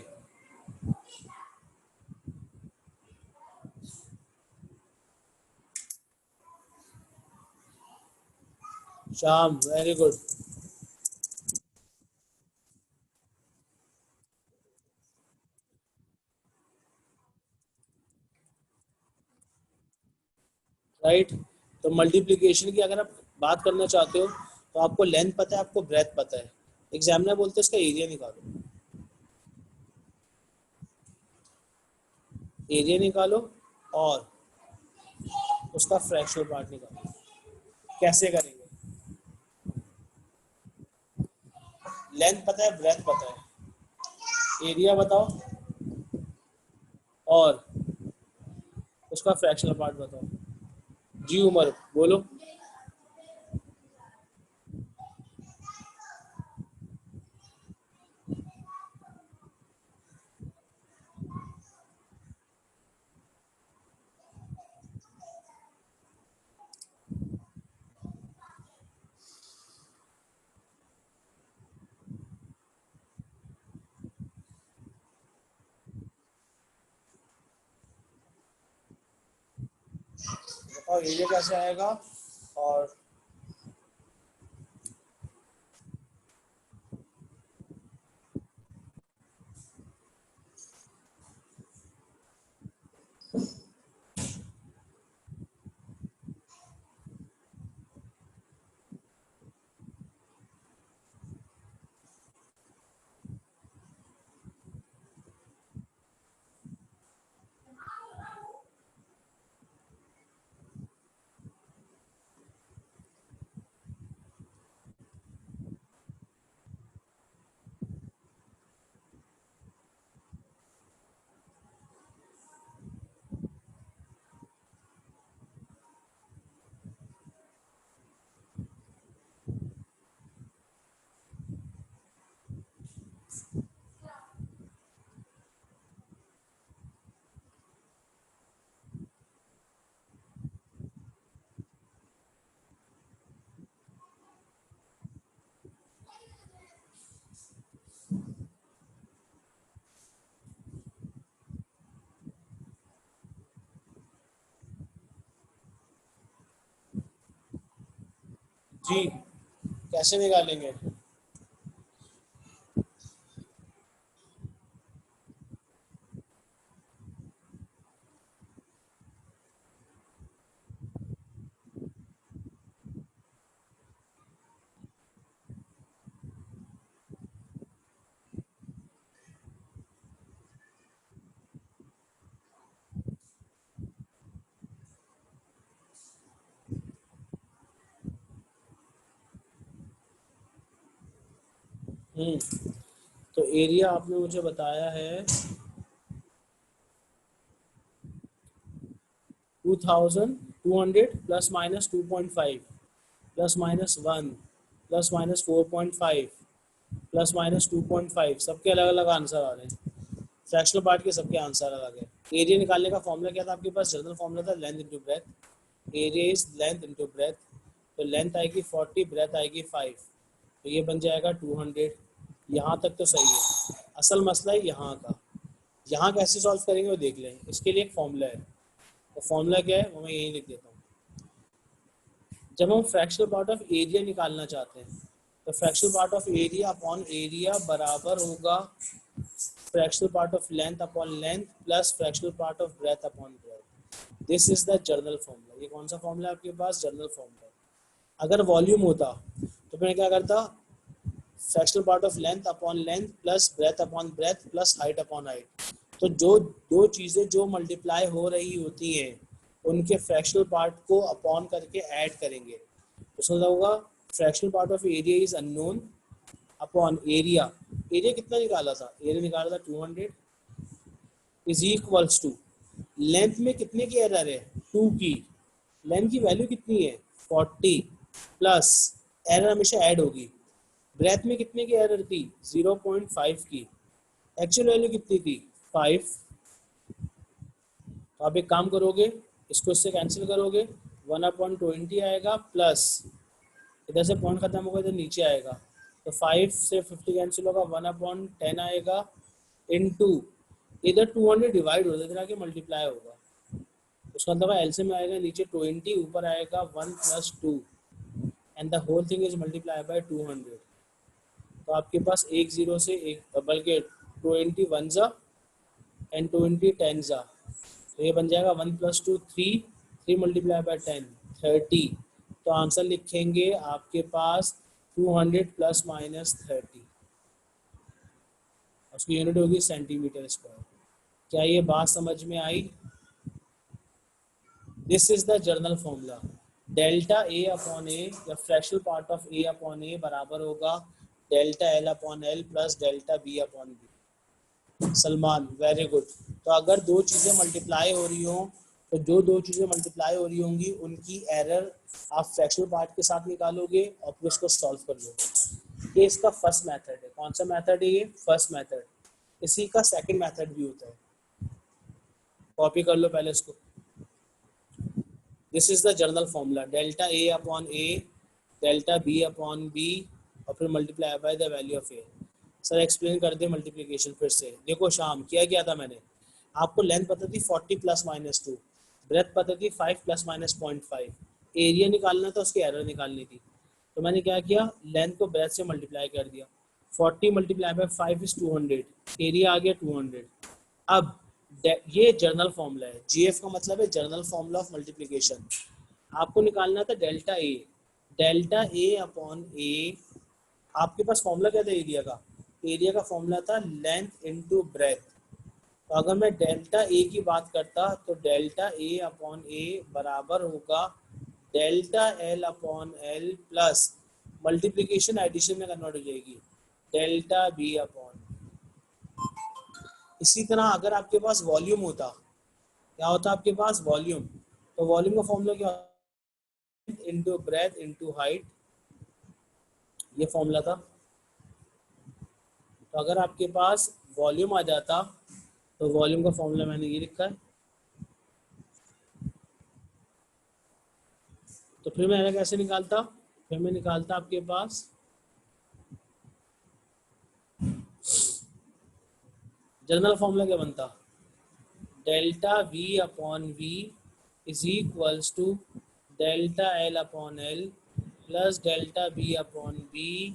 शाम वेरी गुड। राइट। तो मल्टीप्लिकेशन की अगर आप बात करना चाहते हो तो आपको लेंथ पता है, आपको ब्रेथ पता है, एग्जामिनर बोलते हैं इसका एरिया निकालो। एरिया निकालो और उसका फ्रैक्शनल पार्ट निकालो। कैसे करेंगे? लेंथ पता है, ब्रेथ पता है, एरिया बताओ और उसका फ्रैक्शनल पार्ट बताओ। जी उमर बोलो। बताओ एरिया कैसे आएगा। और जी कैसे निकालेंगे? तो एरिया आपने मुझे बताया है 2200 plus minus 2.5 plus minus 1 plus minus 4.5 plus minus 2.5, सबके अलग अलग आंसर आ रहे हैं। फ्रैक्शनल पार्ट के सबके आंसर अलग है। एरिया निकालने का फॉर्मूला क्या था आपके पास? जनरल फॉर्मूला था length into breadth. Area is length into breadth, तो लेंथ आएगी 40, ब्रेथ आएगी 5, तो ये बन जाएगा 200। यहाँ तक तो सही है। असल मसला है यहाँ का। यहाँ कैसे सॉल्व करेंगे वो देख लें। इसके लिए एक फॉर्मूला है, तो फॉर्मूला क्या है वो मैं यही लिख देता हूँ। जब हम फ्रैक्शनल पार्ट ऑफ एरिया निकालना चाहते हैं तो fractional part of area upon area बराबर होगा fractional part of length upon length plus fractional part of breadth upon breadth. This is the general formula. ये कौन सा फॉर्मूला है आपके पास? General formula. अगर वॉल्यूम होता तो मैं क्या करता? Fractional part of length upon length plus breadth upon breadth plus height upon height. तो जो दो चीज़ें जो मल्टीप्लाई हो रही होती हैं उनके फ्रैक्शनल पार्ट को अपॉन करके ऐड करेंगे। उसमें क्या होगा? Fractional part of area is unknown upon area. Area कितना निकाला था? एरिया निकाला था 200 इज इक्वल्स टू लेंथ में कितने की एरर है? 2 की। लेंथ की वैल्यू कितनी है? 40 प्लस एरर हमेशा ऐड होगी। ब्रेथ में कितने की एरर थी? 0.5 की। एक्चुअल वैल्यू कितनी थी? 5। तो आप एक काम करोगे, इसको इससे कैंसिल करोगे, 1/20 आएगा प्लस इधर से पॉइंट खत्म होगा, इधर नीचे आएगा, तो 5 से 50 कैंसिल होगा, 1/10 आएगा इनटू इधर 200 डिवाइड होगा, इधर आके मल्टीप्लाई होगा। उसका मतलब एलसीएम में आएगा नीचे 20, ऊपर आएगा 1 + 2 and the whole thing is multiply by 200। तो आपके पास एक जीरो से एक, बल्कि 20 1 जा एंड 20 10 जा, तो ये बन जाएगा 1 + 2 3, 3 मल्टीप्लाई बाय 10 30। तो आंसर लिखेंगे आपके पास 200 प्लस माइनस 30। उसकी यूनिट होगी सेंटीमीटर स्क्वायर। क्या ये बात समझ में आई? This is the general formula. Delta A upon A या fractional part of A upon A बराबर होगा delta L upon L plus delta B upon B. Salman very good. तो अगर दो चीज़ें मल्टीप्लाई हो रही हों तो जो दो चीज़ें मल्टीप्लाई हो रही होंगी उनकी एरर आप फ्रैक्शनल पार्ट के साथ निकालोगे और फिर उसको सॉल्व कर लोगे। ये इसका फर्स्ट मेथड है। कौन सा मेथड है ये? First method. इसी का सेकंड मेथड भी होता है। कॉपी कर लो पहले इसको। This is the general formula, delta A upon A delta B upon B और फिर multiply by the value of A. Sir explain कर दे मल्टीप्लिकेशन फिर से। देखो शाम किया था मैंने, आपको लेंथ पता थी 40 + -2, ब्रेथ पता थी 5 ± 0.5, एरिया निकालना था, उसकी एरर निकालनी थी। तो मैंने क्या किया? लेंथ को ब्रेथ से मल्टीप्लाई कर दिया। 40 × 5 इज 200, एरिया आ गया 200। अब ये जर्नल फॉर्मूला है। जीएफ का मतलब है जर्नल फॉर्मूला ऑफ मल्टीप्लिकेशन। आपको निकालना था delta A. Delta A upon ए, आपके पास फॉर्मूला क्या था एरिया का? एरिया का फॉर्मूला था लेंथ इनटू ब्रेथ। तो अगर मैं डेल्टा ए की बात करता तो डेल्टा ए अपॉन ए बराबर होगा delta L upon L plus multiplication addition में कन्वर्ट हो जाएगी डेल्टा बी अपॉन। इसी तरह अगर आपके पास वॉल्यूम होता, क्या होता आपके पास? वॉल्यूम। तो वॉल्यूम का फॉर्मूला क्या होता? इनटू ब्रेथ इनटू हाइट, ये फॉर्मूला था। तो अगर आपके पास वॉल्यूम आ जाता तो वॉल्यूम का फॉर्मूला मैंने ये लिखा है। तो फिर मैं कैसे निकालता? फिर मैं निकालता आपके पास जनरल फॉर्मूला क्या बनता? Delta V upon V is equals to delta L upon L plus delta B upon B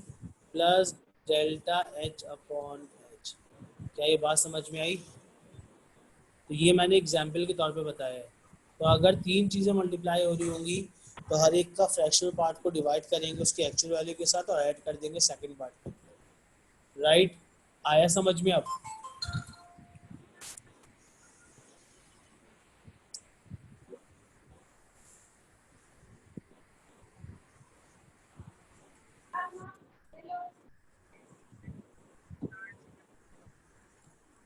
plus delta H upon H. क्या ये बात समझ में आई? तो ये मैंने एग्जाम्पल के तौर पे बताया है। तो अगर तीन चीज़ें मल्टीप्लाई हो रही होंगी तो हर एक का फ्रैक्शनल पार्ट को डिवाइड करेंगे उसकी एक्चुअल वैल्यू के साथ और ऐड कर देंगे सेकंड पार्ट के अंदर। राइट? आया समझ में अब?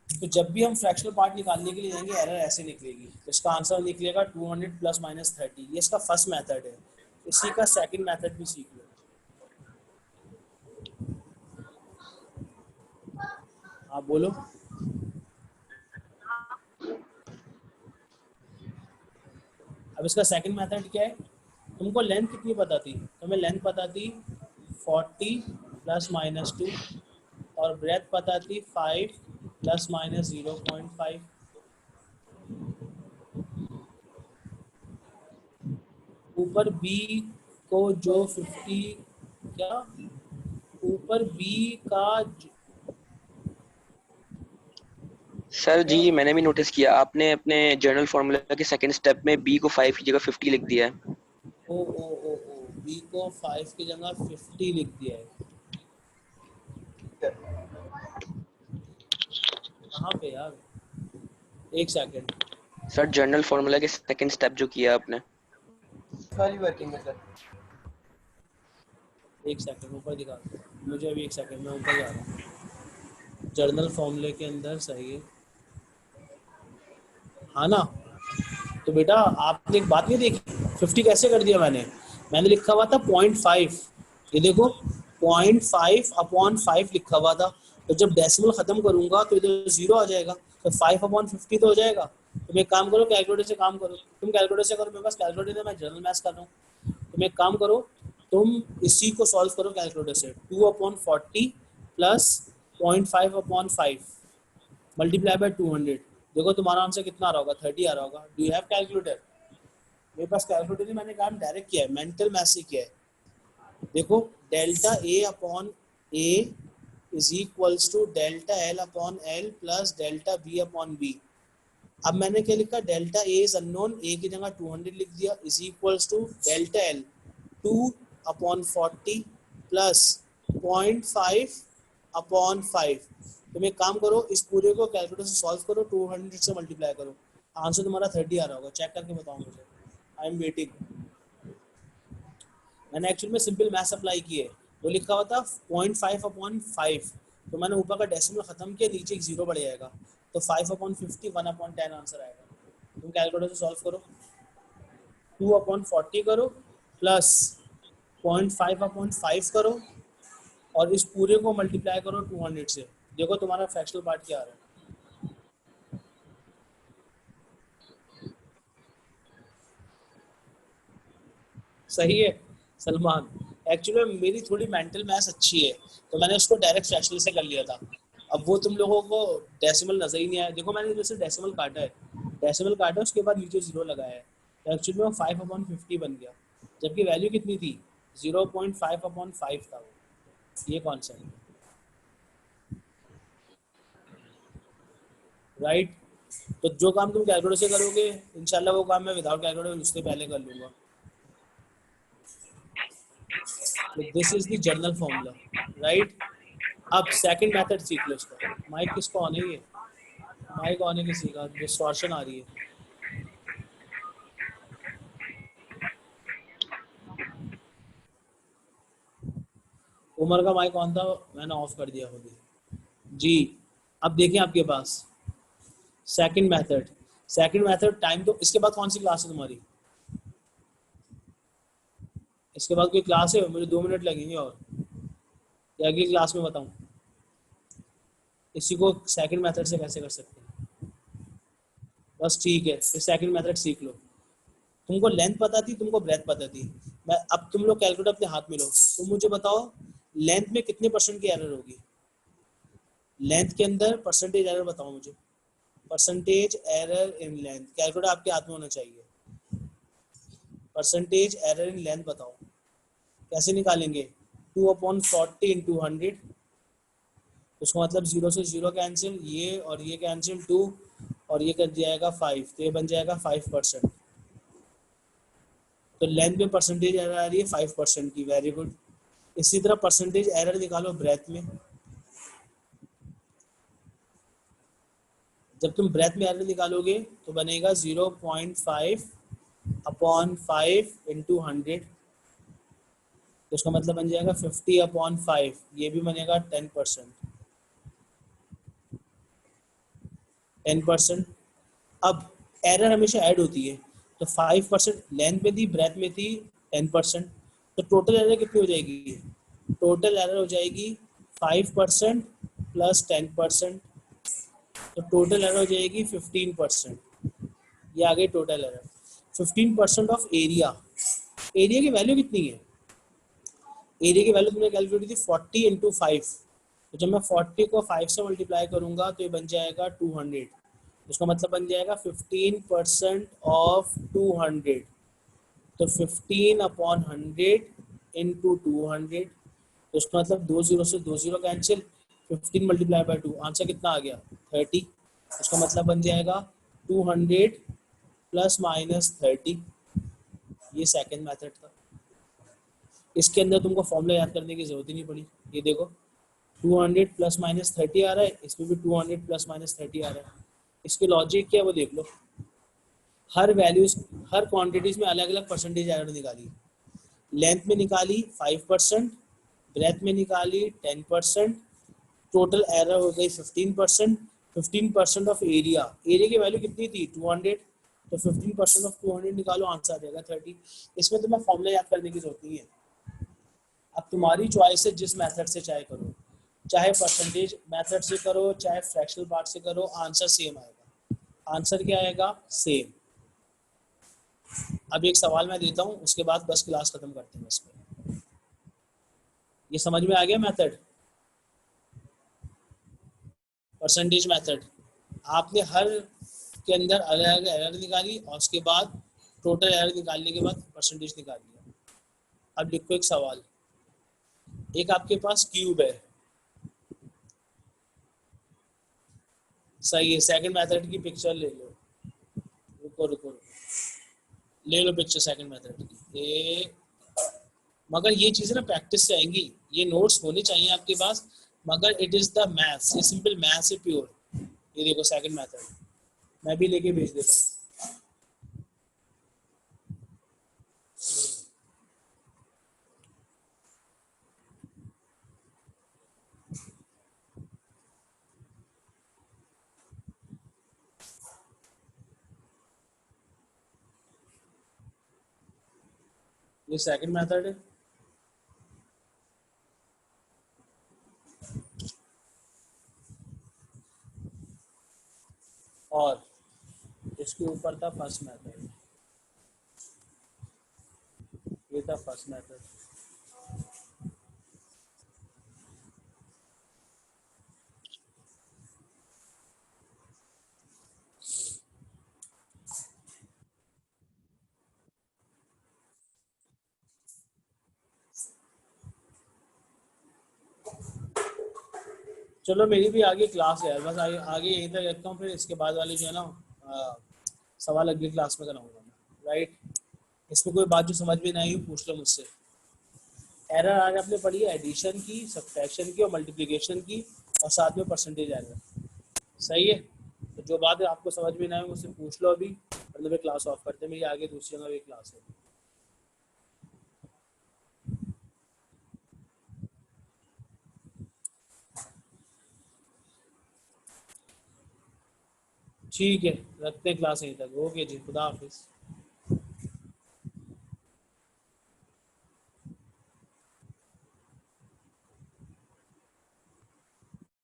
तो जब भी हम फ्रैक्शनल पार्ट निकालने के लिए जाएंगे एरर ऐसे निकलेगी। तो इसका आंसर निकलेगा 200 प्लस माइनस 30। ये इसका फर्स्ट मेथड है। इसी का सेकंड मेथड भी सीख लो। आप बोलो। अब इसका सेकंड मेथड क्या है? तुमको लेंथ कितनी पता थी? तुम्हें लेंथ पता थी 40 प्लस माइनस 2 और ब्रेथ पता थी 5 प्लस माइनस 0.5। ऊपर बी को जो 50 क्या ऊपर बी का सर क्या जी मैंने भी नोटिस किया, आपने अपने जर्नल फॉर्मूला के सेकंड स्टेप में बी को 5 की जगह 50 लिख दिया है। ओ बी को 5 की जगह 50 लिख दिया है। कहाँ पे यार? एक सेकंड। सर जर्नल फॉर्मूला के सेकंड स्टेप जो किया आपने। वाली वर्किंग है सर। एक सेकंड ऊपर दिखा दो मुझे अभी। एक सेकंड मैं ऊपर जा रहा हूँ जर्नल फॉर्मूले के अंदर। सही है, हाँ ना? तो बेटा आपने एक बात नहीं देखी, 50 कैसे कर दिया मैंने? मैंने लिखा हुआ था 0.5। ये देखो 0.5 अपॉन 5 लिखा हुआ था। तो जब डेसिमल खत्म करूंगा तो इधर जीरो आ जाएगा। तो 5 अपॉन 50 तो हो जाएगा। तुम एक काम करो, कैलकुलेटर से काम करो। तुम कैलकुलेटर से करो, मेरे पास कैलकुलेटर है, मैं जनरल मैथ्स कर रहा हूँ। तुम एक काम करो, तुम इसी को सॉल्व करो कैलकुलेटर से। 2 upon 40 plus 0.5 upon 5 multiply by 200। देखो तुम्हारा आंसर कितना आ रहा होगा? 30 आ रहा होगा। Do you have calculator? मेरे पास कैलकुलेटर नहीं, मैंने काम डायरेक्ट किया है, मेंटल मैथ से किया है। देखो delta A upon A is equals to delta L upon L plus delta B upon B. अब मैंने क्या लिखा? Delta A is unknown, A की जगह 200 लिख दिया, is equals to delta L 2 upon 40 plus 0.5 upon 5। तुम एक काम करो, इस पूरे को कैलकुलेटर से सॉल्व करो, 200 से मल्टीप्लाई करो, आंसर तुम्हारा 30 आ रहा होगा। चेक करके बताओ मुझे। I am waiting. मैंने एक्चुअल में सिंपल मैथ्स अप्लाई किए। वो लिखा हुआ था 0.5 अपॉन 5। तो मैंने ऊपर का डेसिमल खत्म किया, नीचे एक जीरो बढ़ जाएगा। तो 5 अपॉन 50 1 अपॉन 10 आंसर आएगा। तुम कैलकुलेटर से सॉल्व करो, 2 अपॉन 40 करो प्लस 0.5 अपॉन 5 करो और इस पूरे को मल्टीप्लाई करो 200 से। देखो तुम्हारा फ्रैक्शनल पार्ट क्या आ रहा है। सही है सलमान? एक्चुअली मेरी थोड़ी मेंटल मैथ्स अच्छी है, तो मैंने उसको डायरेक्ट फ्रैक्शनल से कर लिया था। अब वो तुम लोगों को डेसिमल नजर ही नहीं आया। देखो मैंने जैसे डेसिमल काटा है, डेसिमल काटा उसके बाद नीचे जीरो लगाया है, तो एक्चुअली में वो 5 अपॉन 50 बन गया, जबकि वैल्यू कितनी थी? 0.5 अपॉन 5 था वो। ये कॉन्सेप्ट, राइट? तो जो काम तुम कैलकुलेटर से करोगे इंशाल्लाह वो काम मैं विदाउट कैलकुलेटर उससे पहले कर लूंगा। तो this is the general formula, right? अब सेकंड मेथड सीख लो इसका। माइक किसको ऑन है? ये माइक ऑन है किसी का? डिस्टॉर्शन आ रही है। उमर का माइक ऑन था, मैंने ऑफ कर दिया खुद ही जी। अब देखें आपके पास second method. Second method time, तो इसके बाद कौन सी क्लास है तुम्हारी? इसके बाद कोई क्लास है? मुझे 2 मिनट लगेंगे और, या अगली क्लास में बताऊं इसी को सेकंड मेथड से कैसे कर सकते हैं? बस ठीक है, फिर सेकंड मेथड सीख लो। तुमको लेंथ पता थी, तुमको ब्रेथ पता थी। मैं अब तुम लोग कैलकुलेटर अपने हाथ में लो, तुम मुझे बताओ लेंथ में कितने परसेंट की एरर होगी? लेंथ के अंदर परसेंटेज एरर बताओ मुझे। Percentage error in length, calculator आपके हाथ में होना चाहिए। परसेंटेज एरर इन लेंथ बताओ। कैसे निकालेंगे? 2/40 इंटू 100, उसका मतलब 0 से 0 कैंसिल, ये और ये कैंसिल 2, और ये कर जाएगा 5, तो ये बन जाएगा 5%। तो लेंथ में परसेंटेज एरर आ रही है 5% की, वेरी गुड। इसी तरह परसेंटेज एरर निकालो ब्रेथ में। जब तुम ब्रेथ में एरर निकालोगे तो बनेगा 0.5/5 इंटू 100, तो उसका मतलब बन जाएगा 50/5, ये भी बनेगा 10%। 10%। अब एरर हमेशा ऐड होती है, तो 5% लेंथ में थी, ब्रेथ में थी 10%, तो टोटल एरर कितनी हो जाएगी? टोटल एरर हो जाएगी 5% प्लस 10%, तो टोटल एरर हो जाएगी 15%। ये आ गई total error. 15% of area. Area की वैल्यू कितनी है? एरिया की वैल्यू तुमने कैलकुलेट की थी 40 इंटू 5, तो जब मैं 40 को 5 से मल्टीप्लाई करूंगा तो ये बन जाएगा 200, उसका मतलब बन जाएगा 15% ऑफ 200, तो 15/100 इंटू 200, तो उसका मतलब 2 0 से 2 0 कैंसिल, 15 मल्टीप्लाई बाई 2, आंसर कितना आ गया? 30। उसका मतलब बन जाएगा 200 प्लस माइनस 30। ये सेकंड मेथड था। इसके अंदर तुमको फॉर्मूला याद करने की जरूरत ही नहीं पड़ी। ये देखो 200 प्लस माइनस 30 आ रहा है, इसमें भी 200 प्लस माइनस 30 आ रहा है। इसकी लॉजिक क्या है वो देख लो। हर वैल्यूज, हर क्वांटिटीज में अलग अलग परसेंटेज एरर निकाली। लेंथ में निकाली 5%, ब्रेथ में निकाली 10%, टोटल एरर हो गई 15%। 15% ऑफ एरिया, एरिया की वैल्यू कितनी थी? 200, तो 15% ऑफ 200 निकालो, आंसर आ जाएगा 30। इसमें तुम्हें फॉर्मूला याद करने की जरूरत नहीं है। अब तुम्हारी चॉइस है जिस मेथड से चाहे करो, चाहे परसेंटेज मेथड से करो, चाहे फ्रैक्शनल पार्ट से करो, आंसर सेम आएगा। आंसर क्या आएगा? सेम। अब एक सवाल मैं देता हूँ, उसके बाद बस क्लास खत्म करते हैं। इसमें ये समझ में आ गया मेथड? परसेंटेज मेथड, आपने हर के अंदर अलग अलग एरर निकाली और उसके बाद टोटल एरर निकालने के बाद परसेंटेज निकाल लिया। अब लिखो एक सवाल। एक आपके पास क्यूब है, सही है। सेकंड मेथड की पिक्चर ले लो। रुको रुको रुको, ले लो पिक्चर सेकंड मेथड की। ये मगर ये चीजें ना प्रैक्टिस से आएंगी, ये नोट्स होने चाहिए आपके पास, मगर इट इज द मैथ्स, ये सिंपल मैथ्स है प्योर। ये देखो सेकंड मेथड, मैं भी लेके भेज देता हूँ। ये सेकंड मेथड है। और इसके ऊपर था फर्स्ट मेथड, ये था फर्स्ट मेथड। चलो मेरी भी आगे क्लास है, बस आगे आगे यहीं तक रखता हूँ, फिर इसके बाद वाली जो है ना सवाल अगली क्लास में कराऊंगा मैं, राइट? इसमें कोई बात जो समझ में नहीं आई पूछ लो मुझसे। एरर आज आपने पढ़ी है एडिशन की, सब्ट्रैक्शन की और मल्टीप्लिकेशन की, और साथ में परसेंटेज एरर। सही है? तो जो बात है आपको समझ में ना आए मुझसे पूछ लो अभी, मतलब मैं क्लास ऑफ करते हैं, मेरी आगे दूसरी जगह भी क्लास है। ठीक है, रखते हैं क्लास यहीं तक। ओके जी, खुदा हाफिज़।